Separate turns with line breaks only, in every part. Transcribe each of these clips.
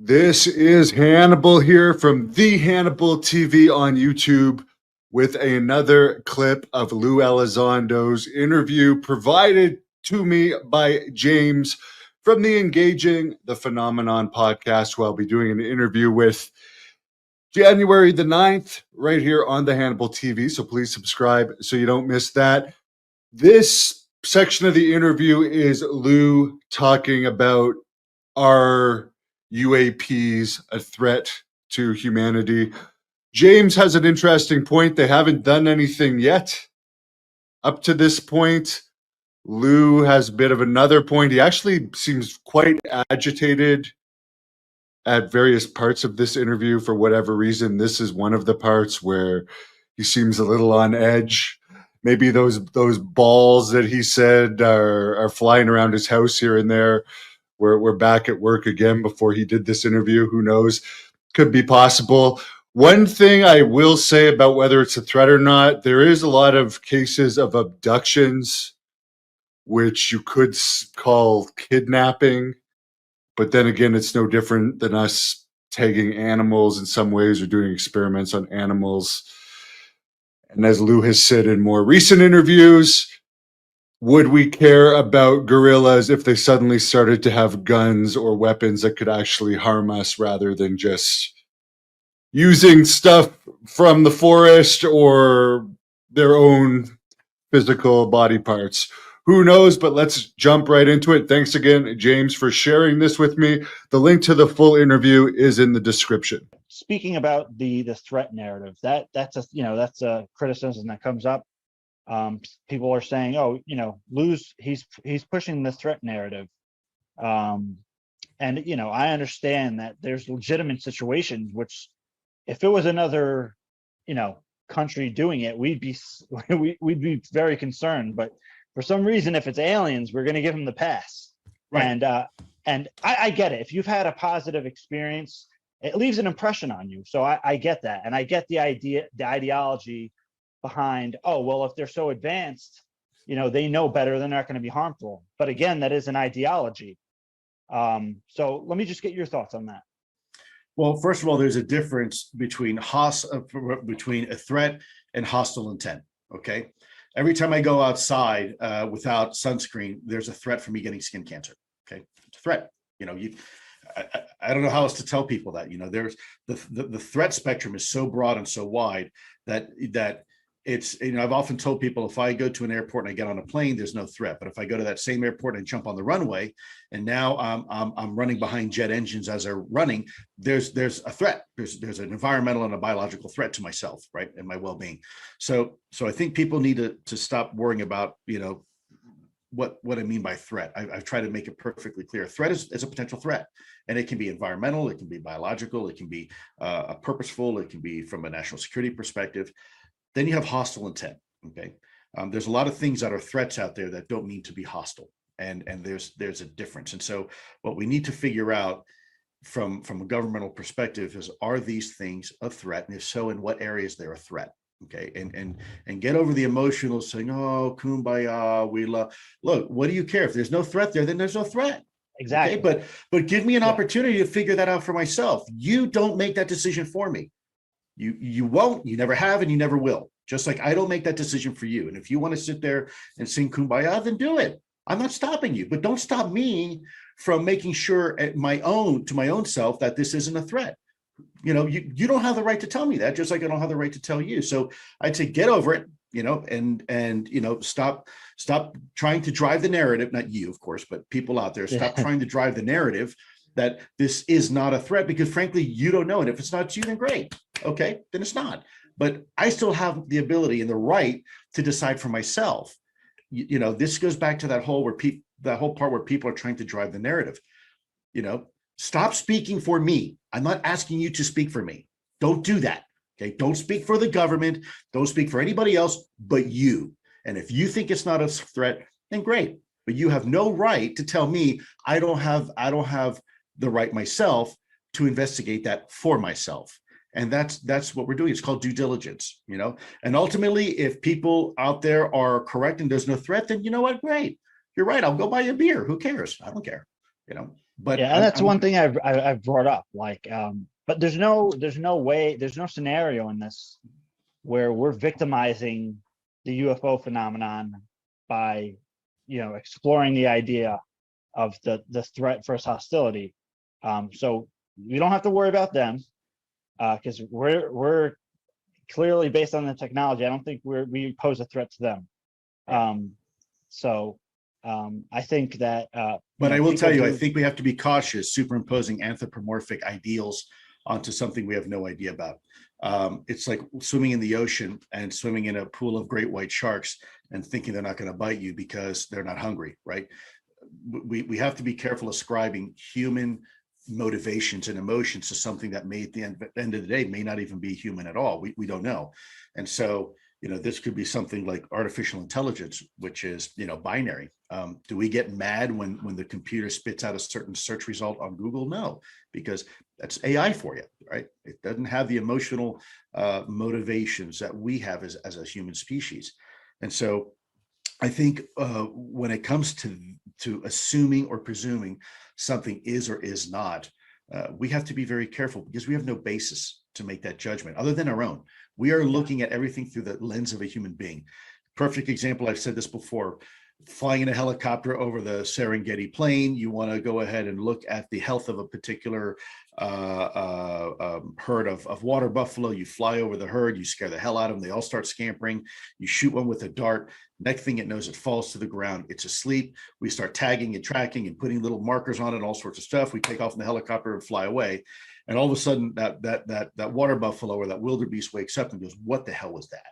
This is Hannibal here from the Hannibal TV on YouTube with another clip of Lou Elizondo's interview provided to me by James from the Engaging the Phenomenon podcast, who I'll be doing an interview with January the 9th right here on the Hannibal TV. So please subscribe so you don't miss that. This section of the interview is Lou talking about our UAPs a threat to humanity. James has an interesting point. They haven't done anything yet up to this point. Lou has a bit of another point. He actually seems quite agitated at various parts of this interview for whatever reason. This is one of the parts where he seems a little on edge. Maybe those balls that he said are flying around his house here and there. We're back at work again before he did this interview. Who knows? Could be possible. One thing I will say about whether it's a threat or not, there is a lot of cases of abductions, which you could call kidnapping. But then again, it's no different than us tagging animals in some ways or doing experiments on animals. And as Lou has said in more recent interviews, would we care about gorillas if they suddenly started to have guns or weapons that could actually harm us rather than just using stuff from the forest or their own physical body parts? Who knows, but let's jump right into it. Thanks again, James, for sharing this with me. The link to the full interview is in the description.
Speaking about the threat narrative, that's a criticism that comes up. People are saying, Lou's he's pushing the threat narrative, and I understand that there's legitimate situations which, if it was another country doing it, we'd be very concerned. But for some reason, if it's aliens, we're going to give them the pass. Right. And I get it. If you've had a positive experience, it leaves an impression on you. So I get that, and I get the ideology behind, if they're so advanced, they know better, they're not going to be harmful. But again, that is an ideology. So let me just get your thoughts on that.
Well, first of all, there's a difference between a threat and hostile intent. Okay. Every time I go outside without sunscreen, there's a threat for me getting skin cancer. Okay. It's a threat. I don't know how else to tell people that, there's the threat spectrum is so broad and so wide that it's, I've often told people, if I go to an airport and I get on a plane, there's no threat. But if I go to that same airport and jump on the runway, and now I'm running behind jet engines as they're running, there's a threat. There's an environmental and a biological threat to myself, right, and my well-being. So I think people need to stop worrying about, what I mean by threat. I've tried to make it perfectly clear. Threat is a potential threat, and it can be environmental, it can be biological, it can be purposeful, it can be from a national security perspective. Then you have hostile intent. Okay, there's a lot of things that are threats out there that don't mean to be hostile, and there's a difference. And so what we need to figure out from a governmental perspective is, are these things a threat, and if so, in what areas they're a threat? Okay, and get over the emotional saying, oh, kumbaya, we love. Look, what do you care? If there's no threat there, then there's no threat.
Exactly.
Okay? But give me an opportunity to figure that out for myself. You don't make that decision for me. You won't, you never have, and you never will. Just like I don't make that decision for you. And if you want to sit there and sing kumbaya, then do it. I'm not stopping you, but don't stop me from making sure to my own self that this isn't a threat. You don't have the right to tell me that, just like I don't have the right to tell you. So I'd say get over it, and stop trying to drive the narrative, not you, of course, but people out there, stop trying to drive the narrative that this is not a threat, because frankly, you don't know. And if it's not you, then great. Okay, then it's not. But I still have the ability and the right to decide for myself. This goes back to that whole part where people are trying to drive the narrative. Stop speaking for me. I'm not asking you to speak for me. Don't do that. Okay, don't speak for the government. Don't speak for anybody else but you. And if you think it's not a threat, then great. But you have no right to tell me I don't have the right myself to investigate that for myself. And that's what we're doing. It's called due diligence, and ultimately, if people out there are correct and there's no threat, then you know what? Great. You're right. I'll go buy a beer. Who cares? I don't care. But
Yeah, and that's one thing I've brought up. Like, but there's no way, there's no scenario in this where we're victimizing the UFO phenomenon by, exploring the idea of the threat versus hostility. So we don't have to worry about them, because we're clearly, based on the technology, I don't think we pose a threat to them. I think that.
But I will tell you, I
do,
think we have to be cautious superimposing anthropomorphic ideals onto something we have no idea about. It's like swimming in the ocean and swimming in a pool of great white sharks and thinking they're not going to bite you because they're not hungry, right? We have to be careful ascribing human motivations and emotions to something that may, at the end of the day, may not even be human at all. We don't know. And so, this could be something like artificial intelligence, which is, binary. Do we get mad when the computer spits out a certain search result on Google? No, because that's AI for you, right? It doesn't have the emotional motivations that we have as a human species. And so I think when it comes to assuming or presuming something is or is not, we have to be very careful because we have no basis to make that judgment other than our own. We are looking at everything through the lens of a human being. Perfect example, I've said this before, flying in a helicopter over the Serengeti plain, you want to go ahead and look at the health of a particular herd of water buffalo. You fly over the herd, you scare the hell out of them, they all start scampering, you shoot one with a dart, next thing it knows, it falls to the ground, it's asleep. We start tagging and tracking and putting little markers on it, all sorts of stuff. We take off in the helicopter and fly away, and all of a sudden that water buffalo or that wildebeest wakes up and goes, what the hell was that?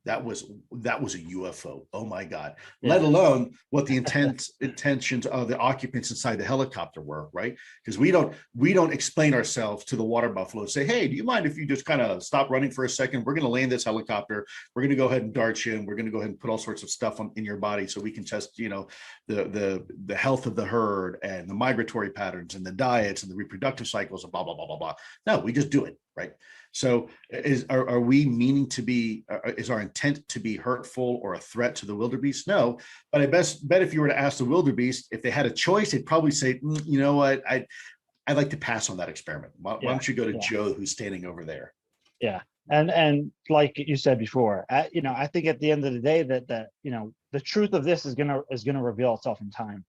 That was a UFO. Oh my God. Yeah. Let alone what the intentions of the occupants inside the helicopter were, right? Because we don't explain ourselves to the water buffalo and say, hey, do you mind if you just kind of stop running for a second? We're going to land this helicopter. We're going to go ahead and dart you, and we're going to go ahead and put all sorts of stuff in your body so we can test, the health of the herd and the migratory patterns and the diets and the reproductive cycles and blah, blah, blah, blah, blah. No, we just do it, right? So are we meaning to be, is our intent to be hurtful or a threat to the wildebeest? No, but I bet if you were to ask the wildebeest, if they had a choice, they'd probably say, you know what, I'd like to pass on that experiment. Why don't you go to Joe, who's standing over there?
Yeah. And like you said before, I think at the end of the day that the truth of this is gonna reveal itself in time.